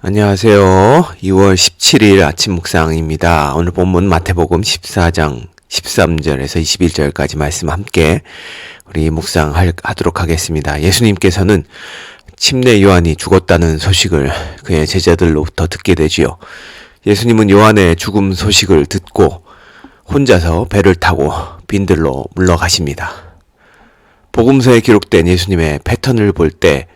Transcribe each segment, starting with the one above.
안녕하세요. 2월 17일 아침 묵상입니다. 오늘 본문 마태복음 14장 13절에서 21절까지 말씀 함께 우리 묵상하도록 하겠습니다. 예수님께서는 침례 요한이 죽었다는 소식을 그의 제자들로부터 듣게 되지요. 예수님은 요한의 죽음 소식을 듣고 혼자서 배를 타고 빈들로 물러가십니다. 복음서에 기록된 예수님의 패턴을 볼 때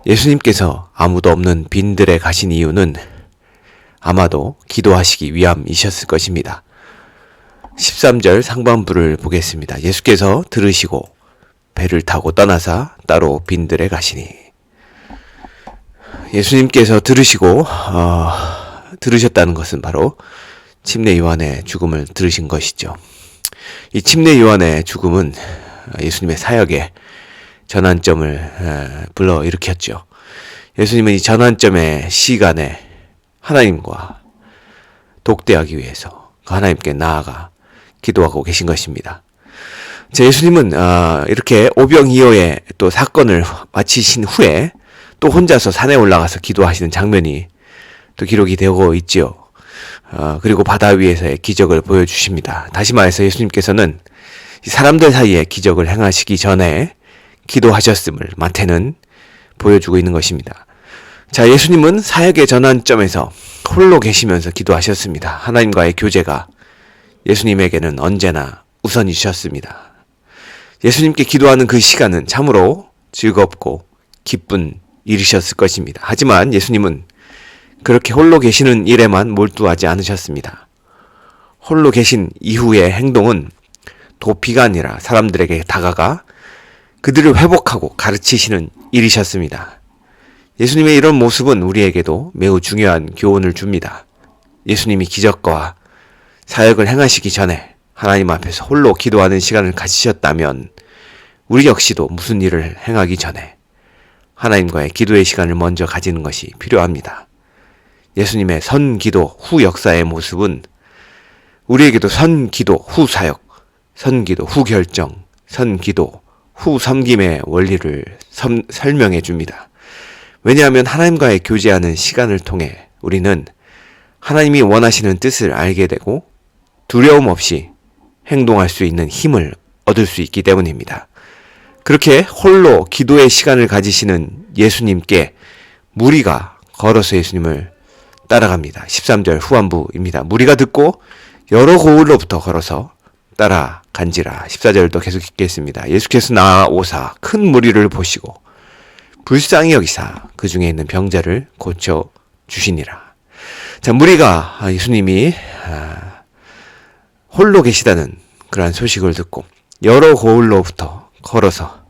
예수님께서 아무도 없는 빈들에 가신 이유는 아마도 기도하시기 위함이셨을 것입니다. 13절 상반부를 보겠습니다. 예수께서 들으시고 배를 타고 떠나사 따로 빈들에 가시니. 예수님께서 들으셨다는 것은 바로 침례 요한의 죽음을 들으신 것이죠. 이 침례 요한의 죽음은 예수님의 사역의 전환점을 불러일으켰죠. 예수님은 이 전환점의 시간에 하나님과 독대하기 위해서 하나님께 나아가 기도하고 계신 것입니다. 예수님은 이렇게 오병이어의 또 사건을 마치신 후에 또 혼자서 산에 올라가서 기도하시는 장면이 또 기록이 되고 있지요. 그리고 바다 위에서의 기적을 보여주십니다. 다시 말해서 예수님께서는 사람들 사이에 기적을 행하시기 전에 기도하셨음을 마태는 보여주고 있는 것입니다. 자, 예수님은 사역의 전환점에서 홀로 계시면서 기도하셨습니다. 하나님과의 교제가 예수님에게는 언제나 우선이셨습니다. 예수님께 기도하는 그 시간은 참으로 즐겁고 기쁜 일이셨을 것입니다. 하지만 예수님은 그렇게 홀로 계시는 일에만 몰두하지 않으셨습니다. 홀로 계신 이후의 행동은 도피가 아니라 사람들에게 다가가 그들을 회복하고 가르치시는 일이셨습니다. 예수님의 이런 모습은 우리에게도 매우 중요한 교훈을 줍니다. 예수님이 기적과 사역을 행하시기 전에 하나님 앞에서 홀로 기도하는 시간을 가지셨다면 우리 역시도 무슨 일을 행하기 전에 하나님과의 기도의 시간을 먼저 가지는 것이 필요합니다. 예수님의 선기도 후 역사의 모습은 우리에게도 선기도 후 사역, 선기도 후 결정, 선기도 후 섬김의 원리를 설명해 줍니다. 왜냐하면 하나님과의 교제하는 시간을 통해 우리는 하나님이 원하시는 뜻을 알게 되고 두려움 없이 행동할 수 있는 힘을 얻을 수 있기 때문입니다. 그렇게 홀로 기도의 시간을 가지시는 예수님께 무리가 걸어서 예수님을 따라갑니다. 13절 후반부입니다. 무리가 듣고 여러 고을로부터 걸어서 따라간지라. 14절도 계속 읽겠습니다. 예수께서 나아오사 큰 무리를 보시고 불쌍히 여기사 그 중에 있는 병자를 고쳐 주시니라. 자, 무리가 예수님이 홀로 계시다는 그러한 소식을 듣고 여러 고을로부터 걸어서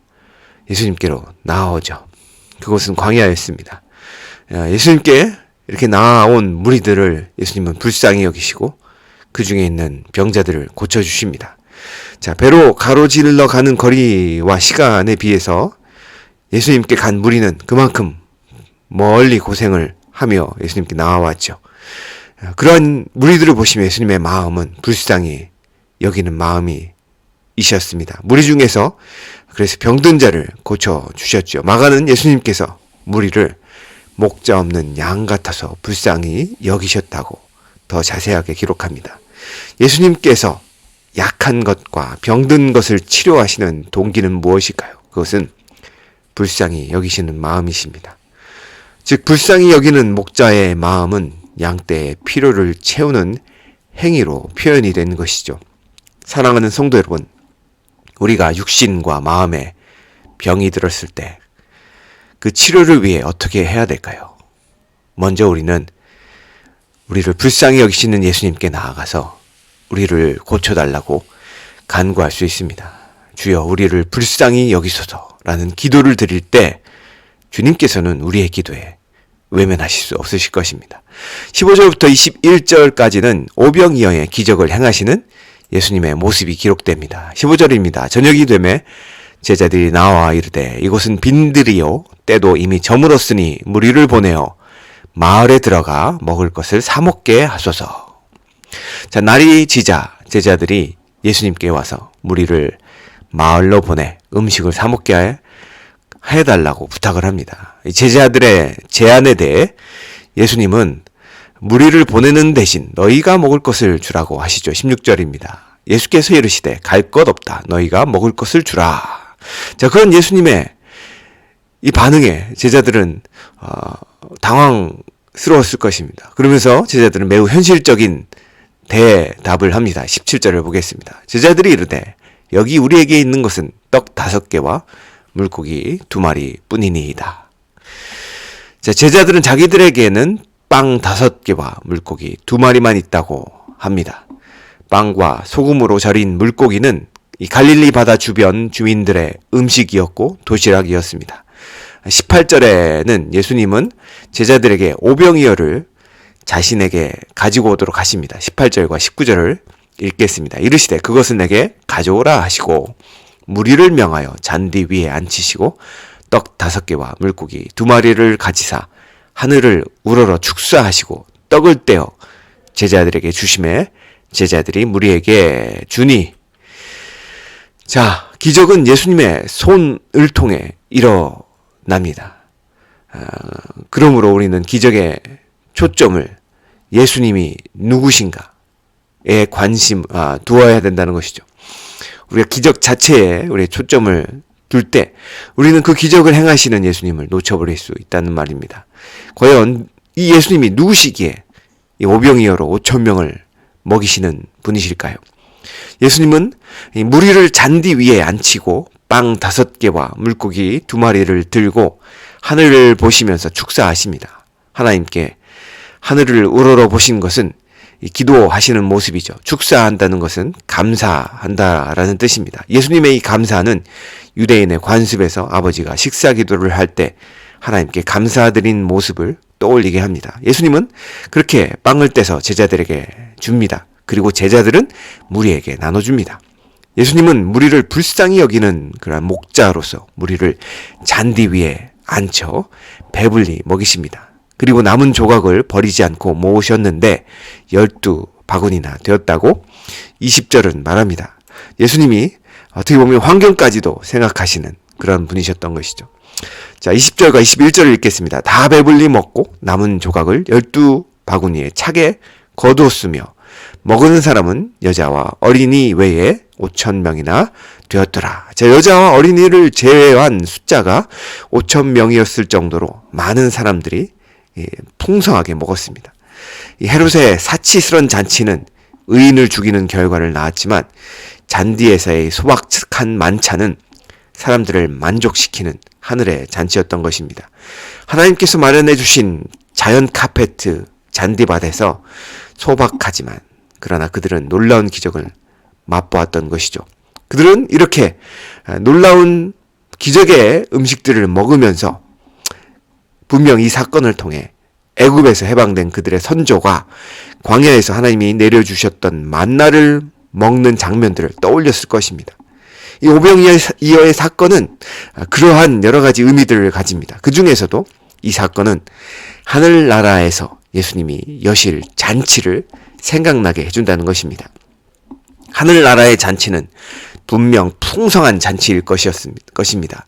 예수님께로 나아오죠. 그곳은 광야였습니다. 예수님께 이렇게 나아온 무리들을 예수님은 불쌍히 여기시고 그 중에 있는 병자들을 고쳐주십니다. 자, 배로 가로질러 가는 거리와 시간에 비해서 예수님께 간 무리는 그만큼 멀리 고생을 하며 예수님께 나와왔죠. 그러한 무리들을 보시면 예수님의 마음은 불쌍히 여기는 마음이 이셨습니다. 무리 중에서 그래서 병든 자를 고쳐주셨죠. 마가는 예수님께서 무리를 목자 없는 양 같아서 불쌍히 여기셨다고 더 자세하게 기록합니다. 예수님께서 약한 것과 병든 것을 치료하시는 동기는 무엇일까요? 그것은 불쌍히 여기시는 마음이십니다. 즉 불쌍히 여기는 목자의 마음은 양떼의 필요를 채우는 행위로 표현이 되는 것이죠. 사랑하는 성도 여러분, 우리가 육신과 마음에 병이 들었을 때 그 치료를 위해 어떻게 해야 될까요? 먼저 우리는 우리를 불쌍히 여기시는 예수님께 나아가서 우리를 고쳐달라고 간구할 수 있습니다. 주여 우리를 불쌍히 여기소서라는 기도를 드릴 때 주님께서는 우리의 기도에 외면하실 수 없으실 것입니다. 15절부터 21절까지는 오병이어의 기적을 행하시는 예수님의 모습이 기록됩니다. 15절입니다. 저녁이 되매 제자들이 나와 이르되 이곳은 빈들이요 때도 이미 저물었으니 무리를 보내어 마을에 들어가 먹을 것을 사 먹게 하소서. 자, 날이 지자 제자들이 예수님께 와서 무리를 마을로 보내 음식을 사 먹게 해달라고 부탁을 합니다. 제자들의 제안에 대해 예수님은 무리를 보내는 대신 너희가 먹을 것을 주라고 하시죠. 16절입니다. 예수께서 이르시되 갈 것 없다. 너희가 먹을 것을 주라. 자, 그런 예수님의 이 반응에 제자들은 당황스러웠을 것입니다. 그러면서 제자들은 매우 현실적인 대답을 합니다. 17절을 보겠습니다. 제자들이 이르되 여기 우리에게 있는 것은 떡 5개와 물고기 2마리 뿐이니이다. 자, 제자들은 자기들에게는 빵 5개와 물고기 2마리만 있다고 합니다. 빵과 소금으로 절인 물고기는 이 갈릴리 바다 주변 주민들의 음식이었고 도시락이었습니다. 18절에는 예수님은 제자들에게 오병이어를 자신에게 가지고 오도록 하십니다. 18절과 19절을 읽겠습니다. 이르시되 그것은 내게 가져오라 하시고 무리를 명하여 잔디 위에 앉히시고 떡 5개와 물고기 2마리를 가지사 하늘을 우러러 축사하시고 떡을 떼어 제자들에게 주심에 제자들이 무리에게 주니. 자, 기적은 예수님의 손을 통해 일어납니다. 그러므로 우리는 기적의 초점을 예수님이 누구신가에 관심 두어야 된다는 것이죠. 우리가 기적 자체에 우리의 초점을 둘 때 우리는 그 기적을 행하시는 예수님을 놓쳐버릴 수 있다는 말입니다. 과연 이 예수님이 누구시기에 이 오병이어로 5,000명을 먹이시는 분이실까요? 예수님은 이 무리를 잔디 위에 앉히고 빵 5개와 물고기 2마리를 들고 하늘을 보시면서 축사하십니다. 하나님께 하늘을 우러러 보신 것은 이 기도하시는 모습이죠. 축사한다는 것은 감사한다라는 뜻입니다. 예수님의 이 감사는 유대인의 관습에서 아버지가 식사 기도를 할 때 하나님께 감사드린 모습을 떠올리게 합니다. 예수님은 그렇게 빵을 떼서 제자들에게 줍니다. 그리고 제자들은 무리에게 나눠줍니다. 예수님은 무리를 불쌍히 여기는 그런 목자로서 무리를 잔디 위에 앉혀 배불리 먹이십니다. 그리고 남은 조각을 버리지 않고 모으셨는데 12바구니나 되었다고 20절은 말합니다. 예수님이 어떻게 보면 환경까지도 생각하시는 그런 분이셨던 것이죠. 자, 20절과 21절을 읽겠습니다. 다 배불리 먹고 남은 조각을 12바구니에 차게 거두었으며 먹은 사람은 여자와 어린이 외에 5,000명이나 되었더라. 자, 여자와 어린이를 제외한 숫자가 5,000명이었을 정도로 많은 사람들이 풍성하게 먹었습니다. 이 헤롯의 사치스런 잔치는 의인을 죽이는 결과를 낳았지만 잔디에서의 소박한 만찬은 사람들을 만족시키는 하늘의 잔치였던 것입니다. 하나님께서 마련해 주신 자연 카페트 잔디밭에서 소박하지만 그러나 그들은 놀라운 기적을 맛보았던 것이죠. 그들은 이렇게 놀라운 기적의 음식들을 먹으면서 분명 이 사건을 통해 애굽에서 해방된 그들의 선조가 광야에서 하나님이 내려주셨던 만나를 먹는 장면들을 떠올렸을 것입니다. 이 오병이어의 사건은 그러한 여러 가지 의미들을 가집니다. 그 중에서도 이 사건은 하늘나라에서 예수님이 여실 잔치를 생각나게 해준다는 것입니다. 하늘나라의 잔치는 분명 풍성한 잔치일 것입니다.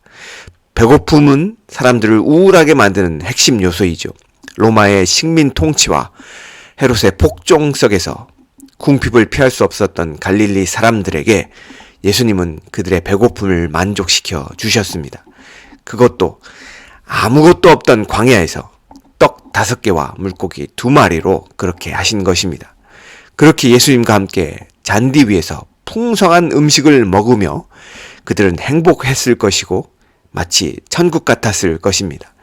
배고픔은 사람들을 우울하게 만드는 핵심 요소이죠. 로마의 식민 통치와 헤롯의 폭종 속에서 궁핍을 피할 수 없었던 갈릴리 사람들에게 예수님은 그들의 배고픔을 만족시켜 주셨습니다. 그것도 아무것도 없던 광야에서 떡 5개와 물고기 2마리로 그렇게 하신 것입니다. 그렇게 예수님과 함께 잔디 위에서 풍성한 음식을 먹으며 그들은 행복했을 것이고 마치 천국 같았을 것입니다.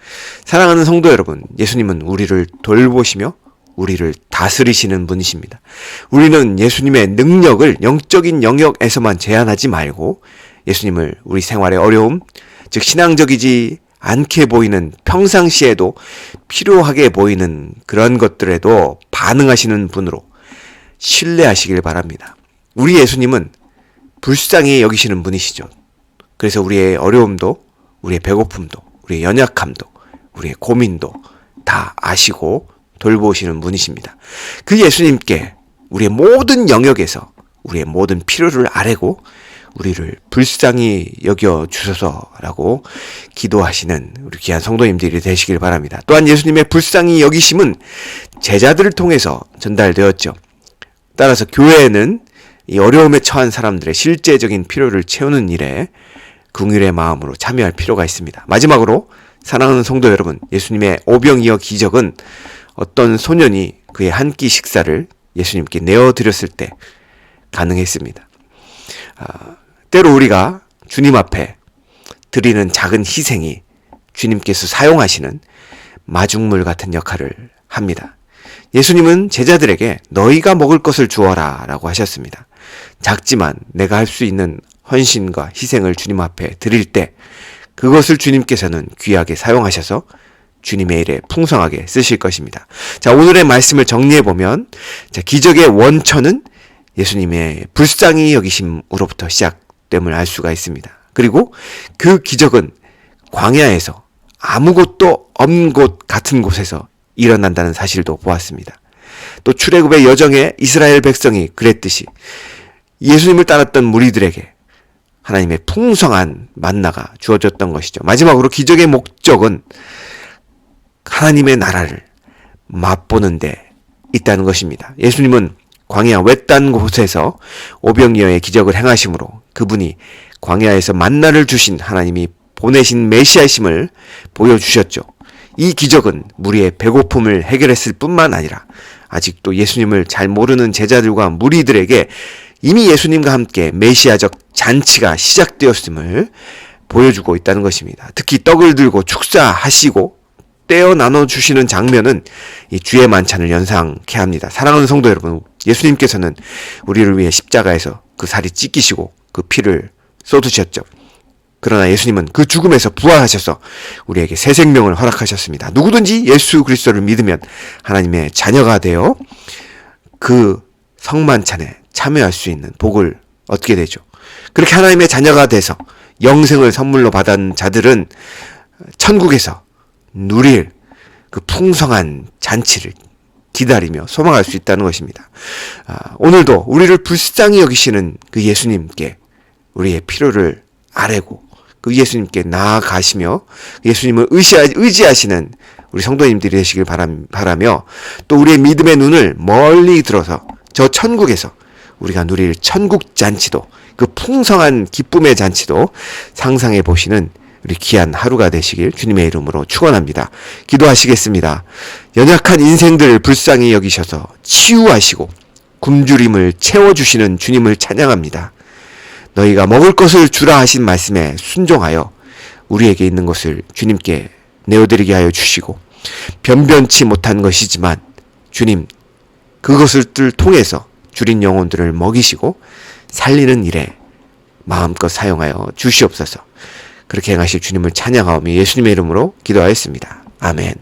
사랑하는 성도 여러분, 예수님은 우리를 돌보시며 우리를 다스리시는 분이십니다. 우리는 예수님의 능력을 영적인 영역에서만 제한하지 말고 예수님을 우리 생활의 어려움, 즉 신앙적이지 않게 보이는 평상시에도 필요하게 보이는 그런 것들에도 반응하시는 분으로 신뢰하시길 바랍니다. 우리 예수님은 불쌍히 여기시는 분이시죠. 그래서 우리의 어려움도, 우리의 배고픔도, 우리의 연약함도, 우리의 고민도 다 아시고 돌보시는 분이십니다. 그 예수님께 우리의 모든 영역에서 우리의 모든 필요를 아뢰고 우리를 불쌍히 여겨 주소서라고 기도하시는 우리 귀한 성도님들이 되시길 바랍니다. 또한 예수님의 불쌍히 여기심은 제자들을 통해서 전달되었죠. 따라서 교회에는 이 어려움에 처한 사람들의 실제적인 필요를 채우는 일에 긍휼의 마음으로 참여할 필요가 있습니다. 마지막으로 사랑하는 성도 여러분, 예수님의 오병이어 기적은 어떤 소년이 그의 한 끼 식사를 예수님께 내어드렸을 때 가능했습니다. 때로 우리가 주님 앞에 드리는 작은 희생이 주님께서 사용하시는 마중물 같은 역할을 합니다. 예수님은 제자들에게 너희가 먹을 것을 주어라 라고 하셨습니다. 작지만 내가 할 수 있는 헌신과 희생을 주님 앞에 드릴 때 그것을 주님께서는 귀하게 사용하셔서 주님의 일에 풍성하게 쓰실 것입니다. 자, 오늘의 말씀을 정리해보면, 기적의 원천은 예수님의 불쌍히 여기심으로부터 시작됨을 알 수가 있습니다. 그리고 그 기적은 광야에서 아무것도 없는 곳 같은 곳에서 일어난다는 사실도 보았습니다. 또 출애굽의 여정에 이스라엘 백성이 그랬듯이 예수님을 따랐던 무리들에게 하나님의 풍성한 만나가 주어졌던 것이죠. 마지막으로 기적의 목적은 하나님의 나라를 맛보는 데 있다는 것입니다. 예수님은 광야 외딴 곳에서 오병이어의 기적을 행하심으로 그분이 광야에서 만나를 주신 하나님이 보내신 메시아심을 보여주셨죠. 이 기적은 무리의 배고픔을 해결했을 뿐만 아니라 아직도 예수님을 잘 모르는 제자들과 무리들에게 이미 예수님과 함께 메시아적 잔치가 시작되었음을 보여주고 있다는 것입니다. 특히 떡을 들고 축사하시고 떼어 나눠주시는 장면은 이 주의 만찬을 연상케 합니다. 사랑하는 성도 여러분, 예수님께서는 우리를 위해 십자가에서 그 살이 찢기시고 그 피를 쏟으셨죠. 그러나 예수님은 그 죽음에서 부활하셔서 우리에게 새 생명을 허락하셨습니다. 누구든지 예수 그리스도를 믿으면 하나님의 자녀가 되어 그 성만찬에 참여할 수 있는 복을 얻게 되죠. 그렇게 하나님의 자녀가 돼서 영생을 선물로 받은 자들은 천국에서 누릴 그 풍성한 잔치를 기다리며 소망할 수 있다는 것입니다. 오늘도 우리를 불쌍히 여기시는 그 예수님께 우리의 필요를 아뢰고 그 예수님께 나아가시며 예수님을 의지하시는 우리 성도님들이 되시길 바라며 또 우리의 믿음의 눈을 멀리 들어서 저 천국에서 우리가 누릴 천국 잔치도 그 풍성한 기쁨의 잔치도 상상해 보시는 우리 귀한 하루가 되시길 주님의 이름으로 축원합니다. 기도하시겠습니다. 연약한 인생들을 불쌍히 여기셔서 치유하시고 굶주림을 채워주시는 주님을 찬양합니다. 너희가 먹을 것을 주라 하신 말씀에 순종하여 우리에게 있는 것을 주님께 내어드리게 하여 주시고 변변치 못한 것이지만 주님 그것을 통해서 줄인 영혼들을 먹이시고 살리는 일에 마음껏 사용하여 주시옵소서. 그렇게 행하실 주님을 찬양하오며 예수님의 이름으로 기도하였습니다. 아멘.